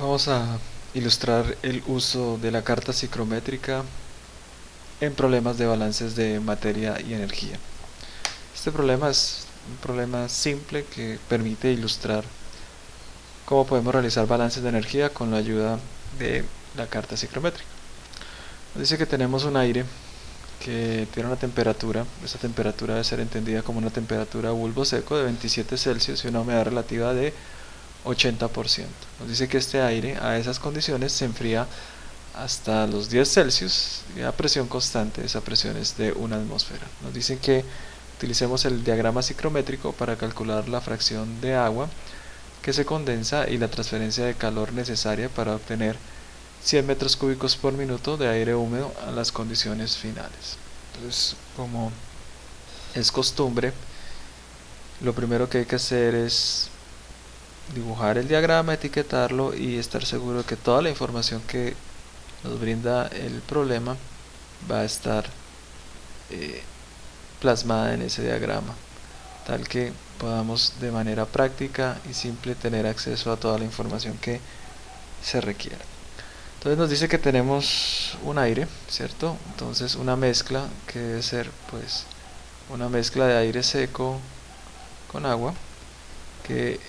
Vamos a ilustrar el uso de la carta psicométrica en problemas de balances de materia y energía. Este problema es un problema simple que permite ilustrar cómo podemos realizar balances de energía con la ayuda de la carta psicométrica. Nos dice que tenemos un aire que tiene una temperatura, esta temperatura debe ser entendida como una temperatura bulbo seco de 27 Celsius y una humedad relativa de 80%. Nos dice que este aire a esas condiciones se enfría hasta los 10 Celsius a presión constante. Esa presión es de una atmósfera. Nos dicen que utilicemos el diagrama psicométrico para calcular la fracción de agua que se condensa y la transferencia de calor necesaria para obtener 100 metros cúbicos por minuto de aire húmedo a las condiciones finales. Entonces, como es costumbre, lo primero que hay que hacer es dibujar el diagrama, etiquetarlo y estar seguro de que toda la información que nos brinda el problema va a estar plasmada en ese diagrama, tal que podamos de manera práctica y simple tener acceso a toda la información que se requiera. Entonces nos dice que tenemos un aire, ¿cierto? Entonces una mezcla que debe ser pues una mezcla de aire seco con agua que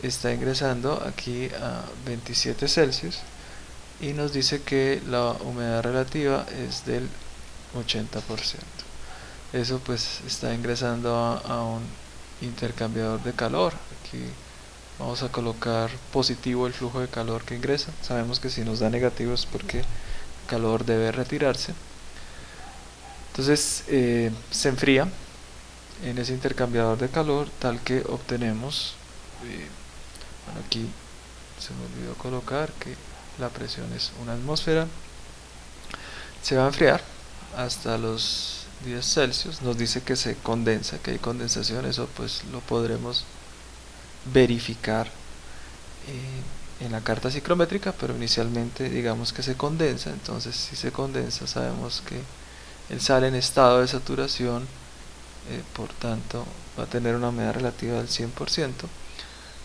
está ingresando aquí a 27 Celsius y nos dice que la humedad relativa es del 80%. Eso pues está ingresando a un intercambiador de calor. Aquí vamos a colocar positivo el flujo de calor que ingresa. Sabemos que si nos da negativo es porque el calor debe retirarse. Entonces se enfría en ese intercambiador de calor tal que obtenemos, bueno, aquí se me olvidó colocar que la presión es una atmósfera. Se va a enfriar hasta los 10 Celsius. Nos dice que se condensa, que hay condensación. Eso pues lo podremos verificar en la carta psicométrica, pero inicialmente digamos que se condensa. Entonces si se condensa sabemos que él sale en estado de saturación, por tanto va a tener una humedad relativa del 100%.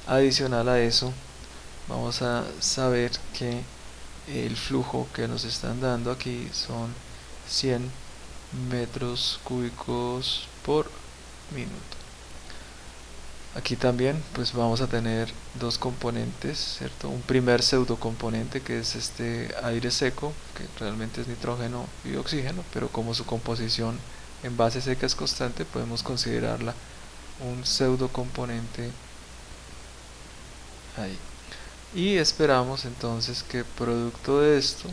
Adicional a eso vamos a saber que el flujo que nos están dando aquí son 100 metros cúbicos por minuto. Aquí también pues vamos a tener dos componentes, ¿cierto? Un primer pseudocomponente que es este aire seco, que realmente es nitrógeno y oxígeno, pero como su composición en base seca es constante, podemos considerarla un pseudocomponente ahí. Y esperamos entonces que producto de esto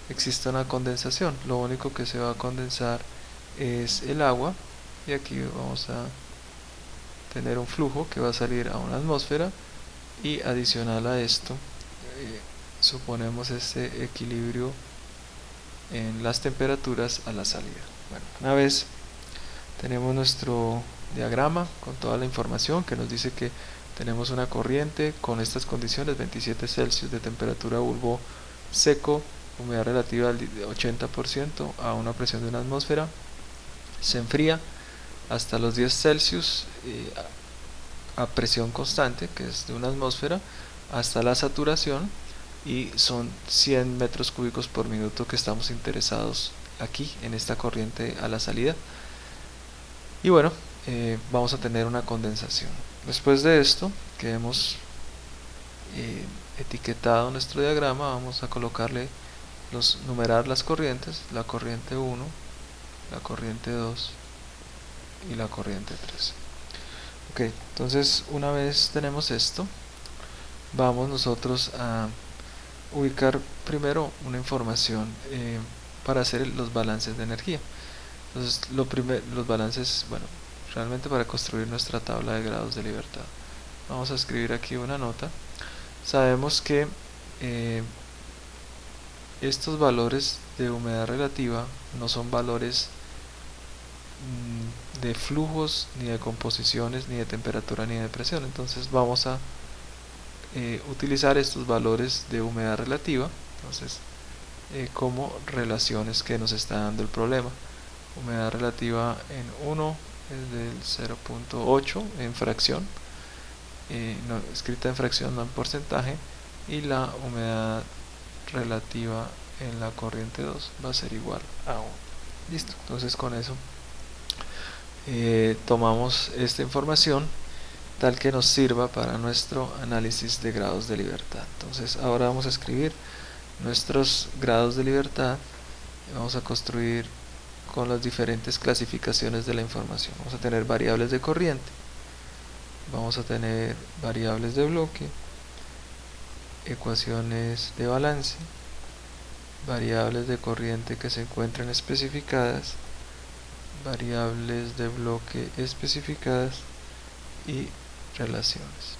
exista una condensación. Lo único que se va a condensar es el agua y aquí vamos a tener un flujo que va a salir a una atmósfera y adicional a esto suponemos este equilibrio en las temperaturas a la salida. Bueno, una vez tenemos nuestro diagrama con toda la información que nos dice que tenemos una corriente con estas condiciones: 27 Celsius de temperatura bulbo seco, humedad relativa del 80% a una presión de una atmósfera, se enfría hasta los 10 Celsius a presión constante, que es de una atmósfera, hasta la saturación, y son 100 metros cúbicos por minuto que estamos interesados aquí en esta corriente a la salida. Y bueno, vamos a tener una condensación. Después de esto, que hemos etiquetado nuestro diagrama, vamos a colocarle numerar las corrientes: la corriente 1, la corriente 2 y la corriente 3. Ok, entonces una vez tenemos esto, vamos nosotros a ubicar primero una información para hacer los balances de energía. Entonces los balances, bueno, realmente para construir nuestra tabla de grados de libertad, vamos a escribir aquí una nota. Sabemos que estos valores de humedad relativa no son valores de flujos, ni de composiciones, ni de temperatura, ni de presión. Entonces vamos a utilizar estos valores de humedad relativa, entonces como relaciones que nos está dando el problema. Humedad relativa en 1 es del 0.8 en fracción, no, escrita en fracción, no en porcentaje, y la humedad relativa en la corriente 2 va a ser igual a 1. Listo, entonces con eso tomamos esta información tal que nos sirva para nuestro análisis de grados de libertad. Entonces ahora vamos a escribir nuestros grados de libertad y vamos a construir con las diferentes clasificaciones de la información. Vamos a tener variables de corriente, vamos a tener variables de bloque, ecuaciones de balance, variables de corriente que se encuentran especificadas, variables de bloque especificadas y relaciones.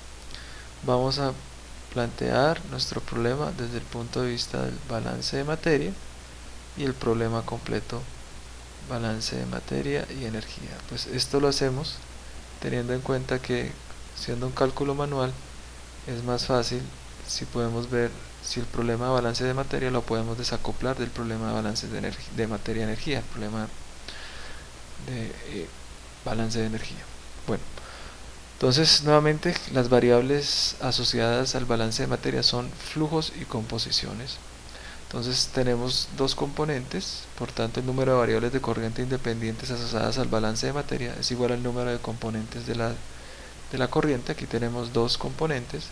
Vamos a plantear nuestro problema desde el punto de vista del balance de materia y el problema completo, balance de materia y energía. Pues esto lo hacemos teniendo en cuenta que, siendo un cálculo manual, es más fácil si podemos ver si el problema de balance de materia lo podemos desacoplar del problema de balance de materia y energía, el problema de balance de energía. Bueno, entonces nuevamente las variables asociadas al balance de materia son flujos y composiciones. Entonces tenemos dos componentes, por tanto el número de variables de corriente independientes asociadas al balance de materia es igual al número de componentes de la corriente. Aquí tenemos dos componentes,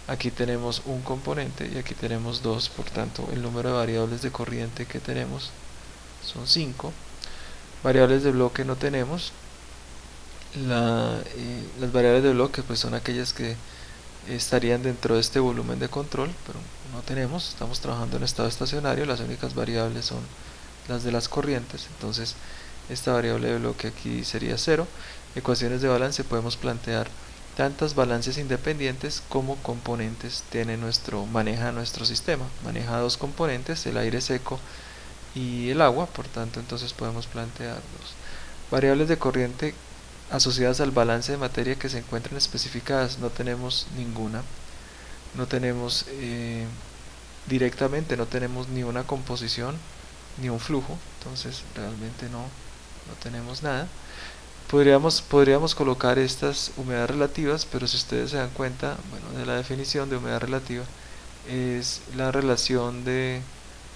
aquí tenemos un componente y aquí tenemos dos, por tanto el número de variables de corriente que tenemos son 5. Variables de bloque no tenemos. Las variables de bloque pues son aquellas que estarían dentro de este volumen de control, pero no tenemos, estamos trabajando en estado estacionario, las únicas variables son las de las corrientes, entonces esta variable de bloque aquí sería 0. Ecuaciones de balance, podemos plantear tantas balances independientes como componentes maneja nuestro sistema, maneja dos componentes, el aire seco y el agua, por tanto entonces podemos plantear dos variables de corriente asociadas al balance de materia que se encuentran especificadas. No tenemos ninguna, no tenemos directamente, no tenemos ni una composición ni un flujo, entonces realmente no tenemos nada. Podríamos colocar estas humedades relativas, pero si ustedes se dan cuenta, bueno, de la definición de humedad relativa es la relación de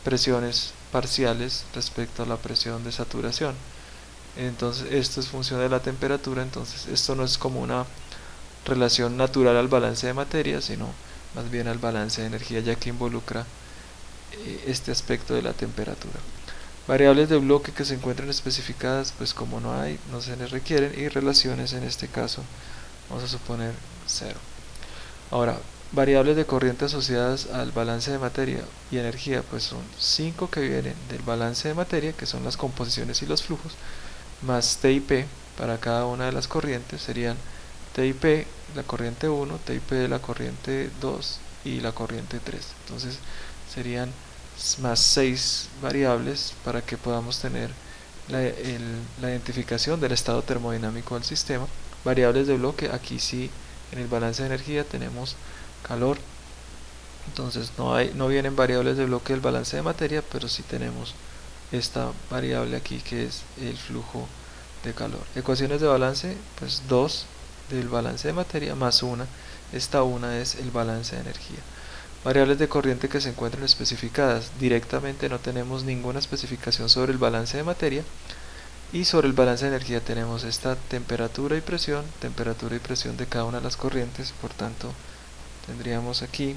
presiones parciales respecto a la presión de saturación. Entonces esto es función de la temperatura, entonces esto no es como una relación natural al balance de materia, sino más bien al balance de energía, ya que involucra este aspecto de la temperatura. Variables de bloque que se encuentran especificadas, pues como no hay, no se les requieren, y relaciones en este caso vamos a suponer 0. Ahora, variables de corriente asociadas al balance de materia y energía, pues son 5 que vienen del balance de materia, que son las composiciones y los flujos, más T y P para cada una de las corrientes, serían T y P la corriente 1, T y P de la corriente 2 y la corriente 3. Entonces serían más 6 variables para que podamos tener la identificación del estado termodinámico del sistema. Variables de bloque, aquí sí en el balance de energía tenemos calor, entonces no vienen variables de bloque del balance de materia, pero sí tenemos esta variable aquí que es el flujo de calor. Ecuaciones de balance, pues 2 del balance de materia más 1, esta 1 es el balance de energía. Variables de corriente que se encuentran especificadas, directamente no tenemos ninguna especificación sobre el balance de materia, y sobre el balance de energía tenemos esta temperatura y presión de cada una de las corrientes, por tanto tendríamos aquí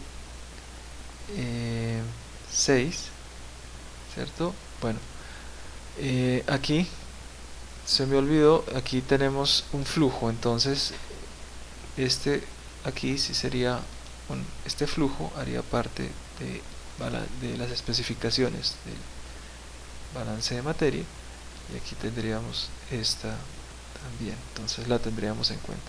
6, ¿cierto? Bueno, aquí se me olvidó, aquí tenemos un flujo, entonces aquí sí sería este flujo haría parte de las especificaciones del balance de materia, y aquí tendríamos esta también, entonces la tendríamos en cuenta.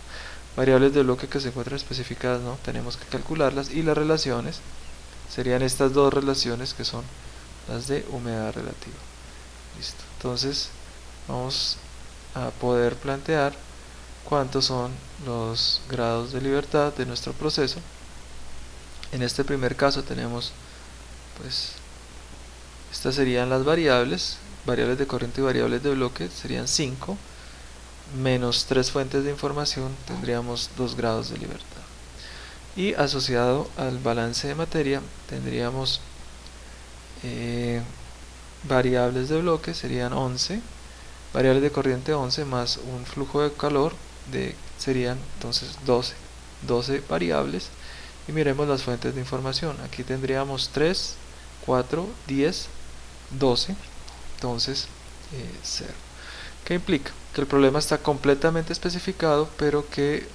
Variables de bloque que se encuentran especificadas, no tenemos que calcularlas, y las relaciones serían estas dos relaciones que son las de humedad relativa. Listo, entonces vamos a poder plantear cuántos son los grados de libertad de nuestro proceso. En este primer caso tenemos, pues, estas serían las variables de corriente y variables de bloque, serían 5, menos 3 fuentes de información, tendríamos 2 grados de libertad. y asociado al balance de materia tendríamos variables de bloque, serían 11, variables de corriente 11 más un flujo de calor serían entonces 12 variables. Y miremos las fuentes de información. Aquí tendríamos 3, 4, 10, 12, entonces 0. ¿Qué implica? Que el problema está completamente especificado, pero que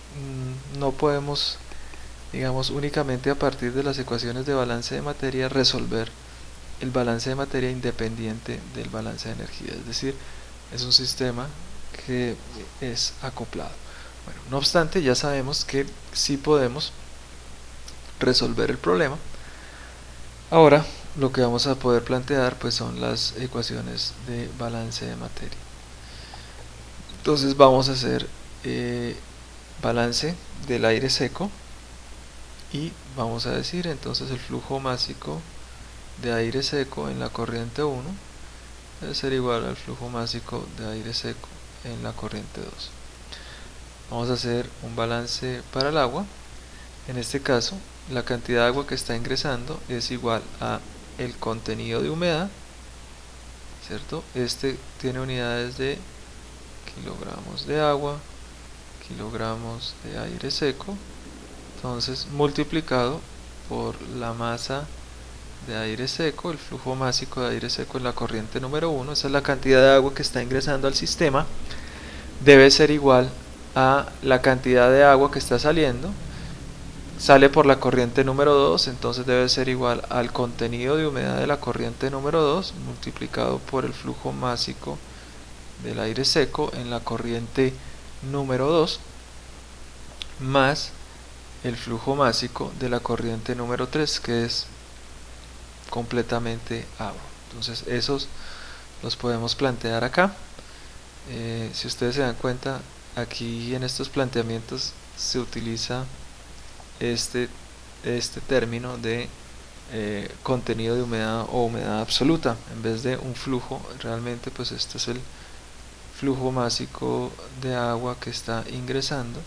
no podemos, digamos, únicamente a partir de las ecuaciones de balance de materia resolver el balance de materia independiente del balance de energía. Es decir, es un sistema que es acoplado. Bueno, no obstante, ya sabemos que sí podemos resolver el problema. Ahora lo que vamos a poder plantear pues son las ecuaciones de balance de materia. Entonces vamos a hacer balance del aire seco y vamos a decir entonces el flujo másico de aire seco en la corriente 1 debe ser igual al flujo másico de aire seco en la corriente 2. Vamos a hacer un balance para el agua. En este caso, la cantidad de agua que está ingresando es igual a el contenido de humedad, ¿cierto? Este tiene unidades de kilogramos de agua, kilogramos de aire seco, entonces multiplicado por la masa de aire seco, el flujo másico de aire seco en la corriente número 1, esa es la cantidad de agua que está ingresando al sistema, debe ser igual a la cantidad de agua que está saliendo. Sale por la corriente número 2, entonces debe ser igual al contenido de humedad de la corriente número 2 multiplicado por el flujo másico del aire seco en la corriente número 2 más el flujo másico de la corriente número 3, que es completamente agua. Entonces esos los podemos plantear acá. Si ustedes se dan cuenta, aquí en estos planteamientos se utiliza este término de contenido de humedad o humedad absoluta en vez de un flujo. Realmente pues este es el flujo másico de agua que está ingresando,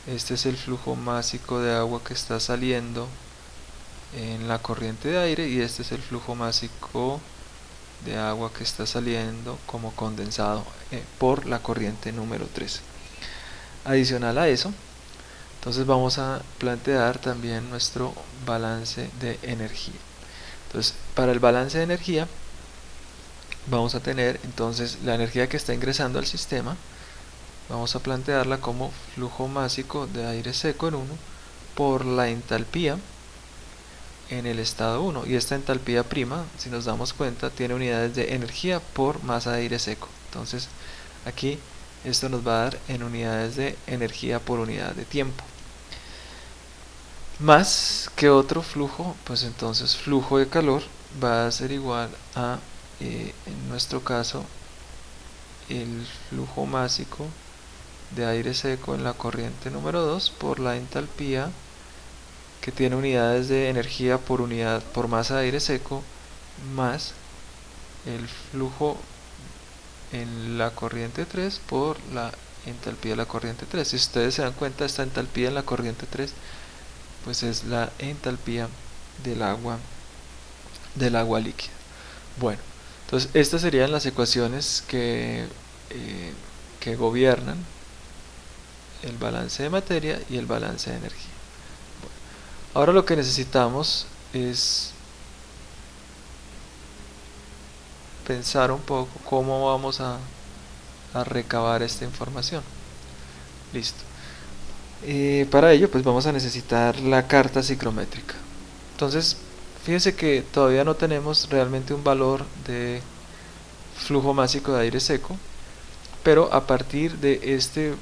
este es el flujo másico de agua que está saliendo en la corriente de aire y este es el flujo másico de agua que está saliendo como condensado por la corriente número 3. Adicional a eso, entonces vamos a plantear también nuestro balance de energía. Entonces, para el balance de energía vamos a tener entonces la energía que está ingresando al sistema, vamos a plantearla como flujo másico de aire seco en 1 por la entalpía en el estado 1, y esta entalpía prima, si nos damos cuenta, tiene unidades de energía por masa de aire seco. Entonces aquí esto nos va a dar en unidades de energía por unidad de tiempo. Más que otro flujo, pues entonces flujo de calor va a ser igual a, en nuestro caso, el flujo másico de aire seco en la corriente número 2 por la entalpía, que tiene unidades de energía por unidad por masa de aire seco, más el flujo en la corriente 3 por la entalpía de la corriente 3. Si ustedes se dan cuenta, esta entalpía en la corriente 3 pues es la entalpía del agua líquida. Bueno, entonces estas serían las ecuaciones que gobiernan el balance de materia y el balance de energía. Bueno, ahora lo que necesitamos es pensar un poco cómo vamos a recabar esta información. Listo. Para ello pues vamos a necesitar la carta psicométrica. Entonces fíjense que todavía no tenemos realmente un valor de flujo másico de aire seco, pero a partir de este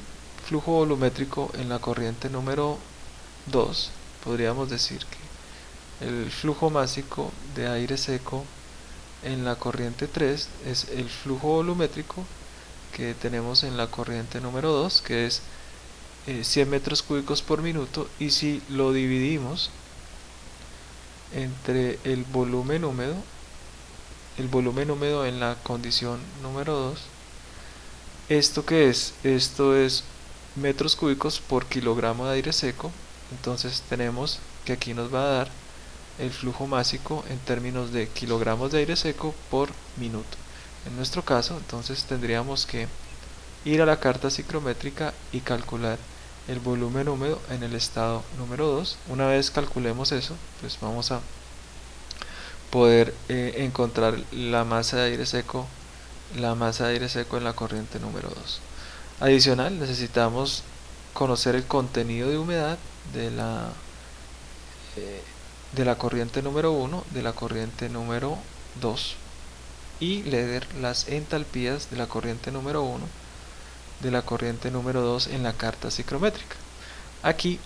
flujo volumétrico en la corriente número 2 podríamos decir que el flujo másico de aire seco en la corriente 3 es el flujo volumétrico que tenemos en la corriente número 2, que es 100 metros cúbicos por minuto, y si lo dividimos entre el volumen húmedo en la condición número 2, ¿esto qué es? Esto es metros cúbicos por kilogramo de aire seco, Entonces tenemos que aquí nos va a dar el flujo másico en términos de kilogramos de aire seco por minuto. En nuestro caso, entonces tendríamos que ir a la carta ciclométrica y calcular el volumen húmedo en el estado número 2. Una vez calculemos eso, pues vamos a poder encontrar la masa de aire seco en la corriente número 2. Adicional, necesitamos conocer el contenido de humedad de la corriente número 1, de la corriente número 2, y leer las entalpías de la corriente número 1, de la corriente número 2 en la carta ciclométrica. Aquí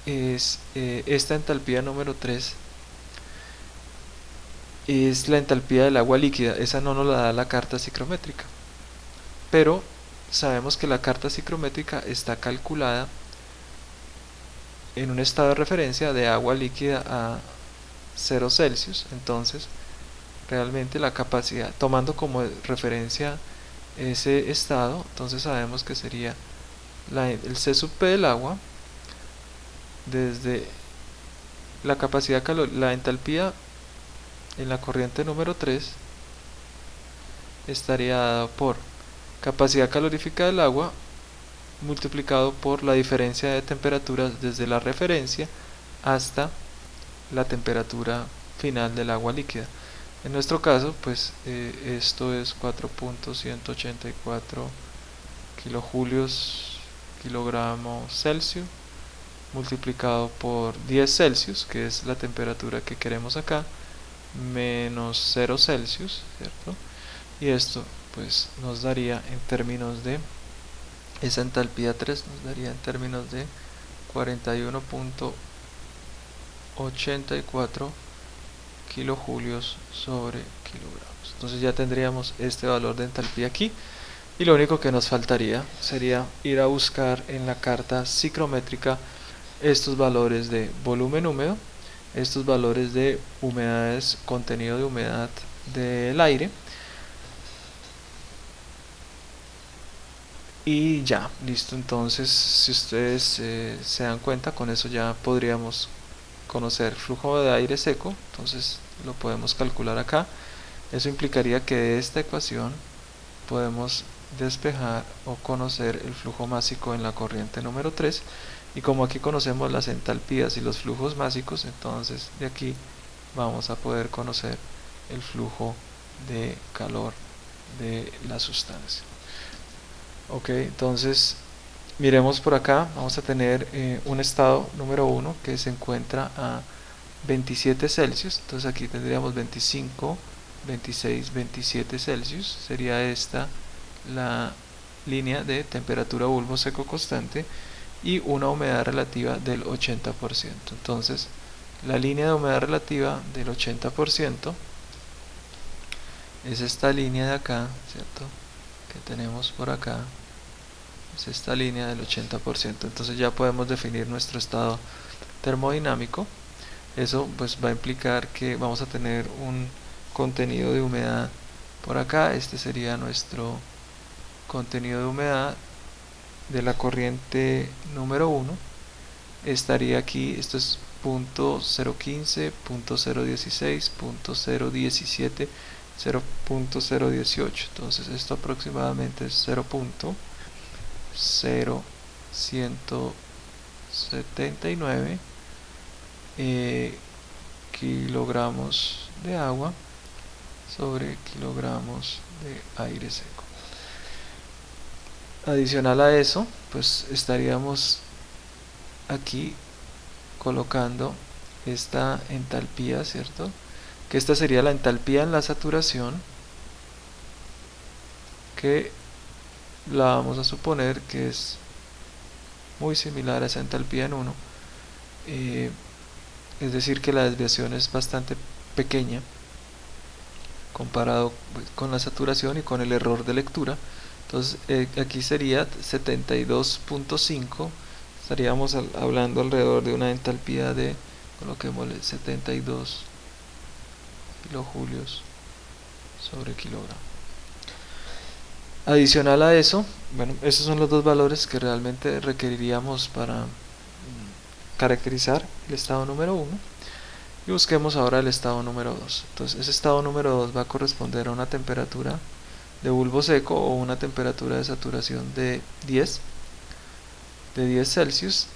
es esta entalpía número 3 es la entalpía del agua líquida. Esa no nos la da la carta ciclométrica, pero sabemos que la carta ciclométrica está calculada en un estado de referencia de agua líquida a 0 Celsius. Entonces realmente la capacidad, tomando como referencia ese estado, entonces sabemos que sería el C sub P del agua desde la capacidad la entalpía en la corriente número 3 estaría dado por capacidad calorífica del agua multiplicado por la diferencia de temperaturas desde la referencia hasta la temperatura final del agua líquida. En nuestro caso, pues esto es 4.184 kilojulios kilogramo Celsius multiplicado por 10 Celsius, que es la temperatura que queremos acá, menos 0 Celsius, ¿cierto? Y esto pues nos daría en términos de esa entalpía 3 nos daría en términos de 41.84 kilojulios sobre kilogramos. Entonces ya tendríamos este valor de entalpía aquí, y lo único que nos faltaría sería ir a buscar en la carta ciclométrica estos valores de volumen húmedo, estos valores de humedades, contenido de humedad del aire, y ya, listo. Entonces si ustedes se dan cuenta, con eso ya podríamos conocer flujo de aire seco. Entonces lo podemos calcular acá. Eso implicaría que de esta ecuación podemos despejar o conocer el flujo másico en la corriente número 3, y como aquí conocemos las entalpías y los flujos másicos, entonces de aquí vamos a poder conocer el flujo de calor de la sustancia. Ok, entonces miremos por acá. Vamos a tener un estado número 1 que se encuentra a 27 Celsius. Entonces aquí tendríamos 25, 26, 27 Celsius. Sería esta la línea de temperatura bulbo seco constante y una humedad relativa del 80%. Entonces la línea de humedad relativa del 80% es esta línea de acá, ¿cierto? Que tenemos por acá, es esta línea del 80%. Entonces ya podemos definir nuestro estado termodinámico. Eso pues va a implicar que vamos a tener un contenido de humedad por acá. Este sería nuestro contenido de humedad de la corriente número 1. Estaría aquí, esto es .015, .016, .017, 0.018. entonces esto aproximadamente es 0.0179 kilogramos de agua sobre kilogramos de aire seco. Adicional a eso, pues estaríamos aquí colocando esta entalpía, ¿cierto? Que esta sería la entalpía en la saturación, que la vamos a suponer que es muy similar a esa entalpía en 1, es decir que la desviación es bastante pequeña comparado con la saturación y con el error de lectura. Entonces aquí sería 72.5, estaríamos hablando alrededor de una entalpía de, coloquémosle 72 kilojulios sobre kilogramo. Adicional a eso, bueno, esos son los dos valores que realmente requeriríamos para caracterizar el estado número 1 y busquemos ahora el estado número 2. Entonces ese estado número 2 va a corresponder a una temperatura de bulbo seco o una temperatura de saturación de 10 Celsius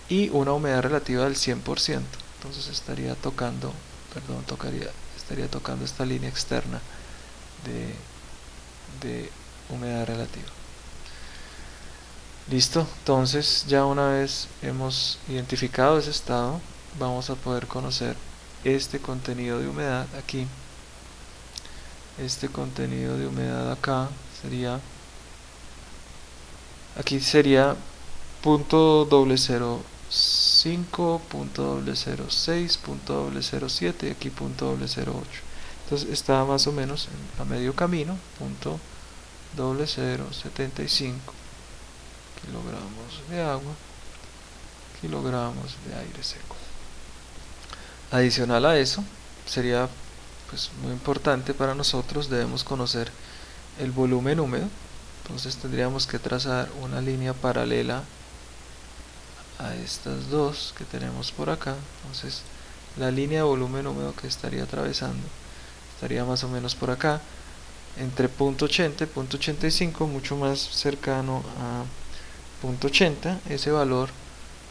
y una humedad relativa del 100%. Entonces estaría tocando esta línea externa de humedad relativa. Listo, entonces ya una vez hemos identificado ese estado, vamos a poder conocer este contenido de humedad aquí. Este contenido de humedad acá sería, aquí sería .005, .006, .007 y aquí .008. Entonces está más o menos a medio camino, .0075 kilogramos de agua, kilogramos de aire seco. Adicional a eso, sería pues muy importante para nosotros, debemos conocer el volumen húmedo. Entonces tendríamos que trazar una línea paralela a estas dos que tenemos por acá. Entonces la línea de volumen húmedo que estaría atravesando estaría más o menos por acá, entre .80 y .85, mucho más cercano a .80, ese valor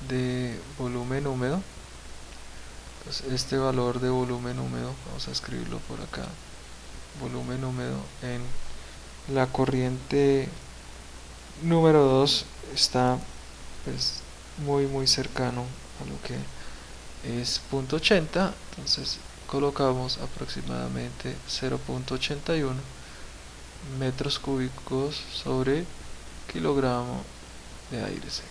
de volumen húmedo. Entonces este valor de volumen húmedo, vamos a escribirlo por acá, volumen húmedo en la corriente número 2 está pues muy cercano a lo que es .80, entonces colocamos aproximadamente 0.81 metros cúbicos sobre kilogramo de aire seco.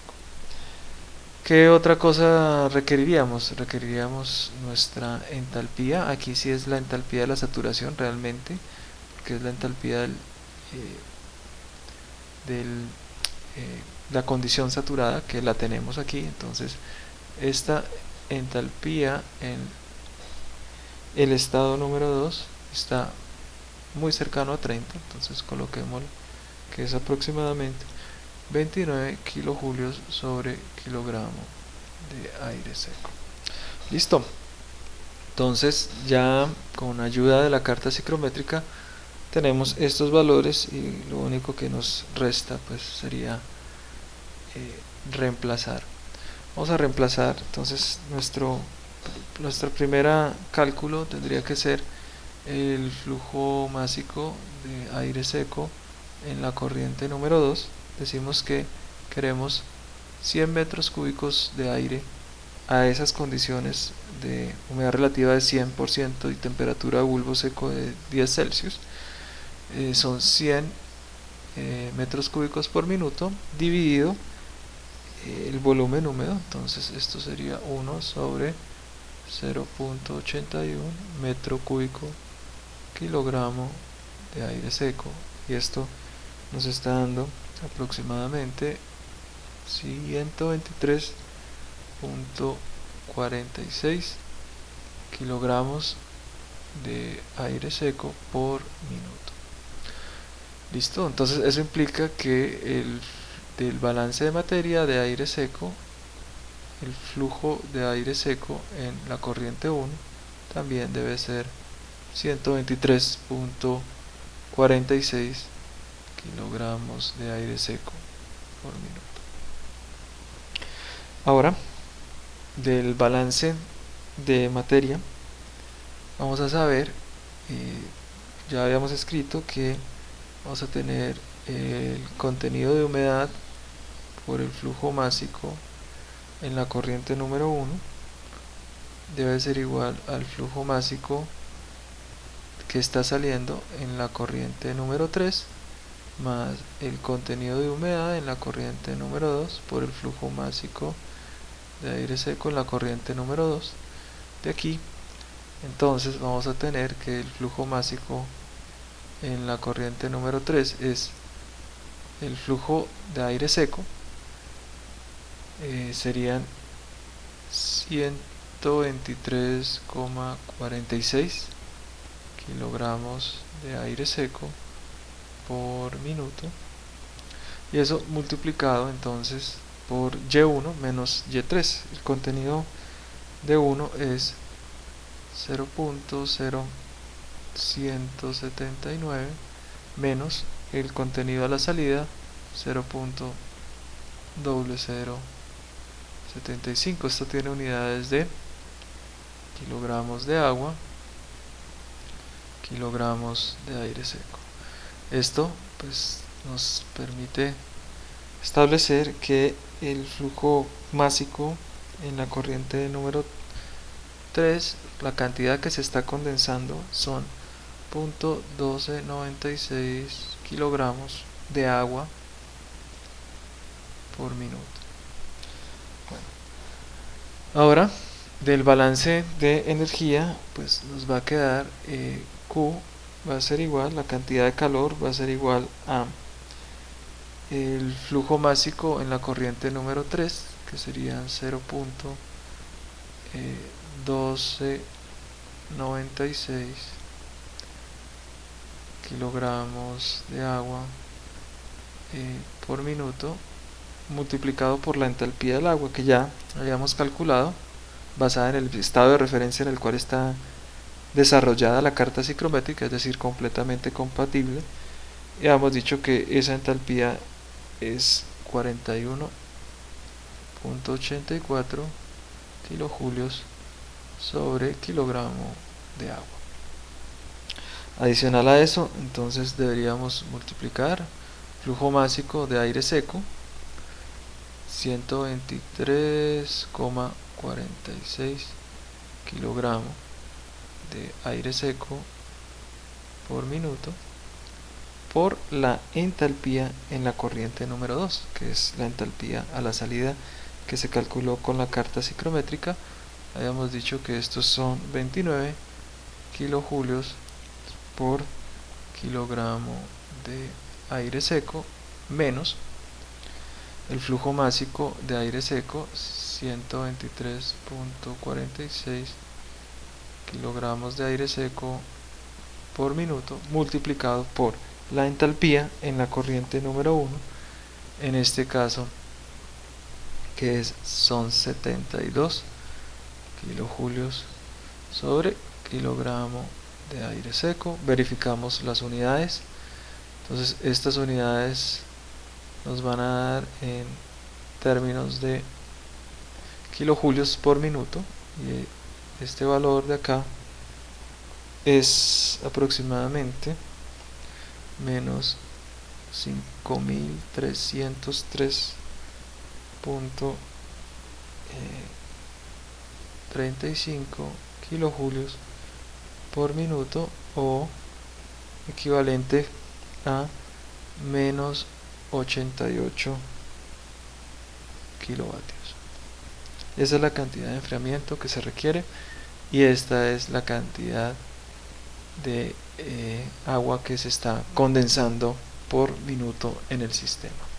¿Qué otra cosa requeriríamos? Requeriríamos nuestra entalpía. Aquí sí es la entalpía de la saturación realmente, porque es la entalpía la condición saturada, que la tenemos aquí. Entonces esta entalpía en el estado número 2 está muy cercano a 30, entonces coloquemos que es aproximadamente 29 kilojulios sobre kilogramo de aire seco. Listo. Entonces ya con ayuda de la carta psicométrica tenemos estos valores y lo único que nos resta pues sería reemplazar. Vamos a reemplazar, entonces nuestro primer cálculo tendría que ser el flujo másico de aire seco en la corriente número 2. Decimos que queremos 100 metros cúbicos de aire a esas condiciones de humedad relativa de 100% y temperatura de bulbo seco de 10 Celsius. Son 100 metros cúbicos por minuto dividido el volumen húmedo, entonces esto sería 1 sobre 0.81 metro cúbico kilogramo de aire seco, y esto nos está dando aproximadamente 123.46 kilogramos de aire seco por minuto. Listo, entonces eso implica que del balance de materia de aire seco, el flujo de aire seco en la corriente 1 también debe ser 123.46 kilogramos de aire seco por minuto. Ahora, del balance de materia, vamos a saber, ya habíamos escrito que vamos a tener el contenido de humedad por el flujo másico en la corriente número 1 debe ser igual al flujo másico que está saliendo en la corriente número 3 más el contenido de humedad en la corriente número 2 por el flujo másico de aire seco en la corriente número 2 de aquí. Entonces vamos a tener que el flujo másico en la corriente número 3 es el flujo de aire seco, serían 123,46 kilogramos de aire seco por minuto, y eso multiplicado entonces por Y1 menos Y3. El contenido de 1 es 0.0179 menos el contenido a la salida 0.0075. Esto tiene unidades de kilogramos de agua, kilogramos de aire seco. Esto pues nos permite establecer que el flujo másico en la corriente número 3, la cantidad que se está condensando son 0.1296 kilogramos de agua por minuto. Bueno, ahora del balance de energía pues nos va a quedar Q va a ser igual, la cantidad de calor va a ser igual a el flujo másico en la corriente número 3, que sería 0.1296 kilogramos de agua por minuto, multiplicado por la entalpía del agua, que ya habíamos calculado, basada en el estado de referencia en el cual está desarrollada la carta psicrométrica, es decir, completamente compatible. Y habíamos dicho que esa entalpía es 41.84 kilojulios sobre kilogramo de agua. Adicional a eso, entonces deberíamos multiplicar flujo másico de aire seco 123,46 kilogramos de aire seco por minuto por la entalpía en la corriente número 2, que es la entalpía a la salida que se calculó con la carta psicrométrica. Habíamos dicho que estos son 29 kilojulios por kilogramo de aire seco menos el flujo másico de aire seco 123.46 kilogramos de aire seco por minuto multiplicado por la entalpía en la corriente número 1, en este caso que son 72 kilojulios sobre kilogramo de aire seco. Verificamos las unidades, entonces estas unidades nos van a dar en términos de kilojulios por minuto, y este valor de acá es aproximadamente menos 5303.35 kilojulios por minuto, o equivalente a menos 88 kilovatios. Esa es la cantidad de enfriamiento que se requiere, y esta es la cantidad de agua que se está condensando por minuto en el sistema.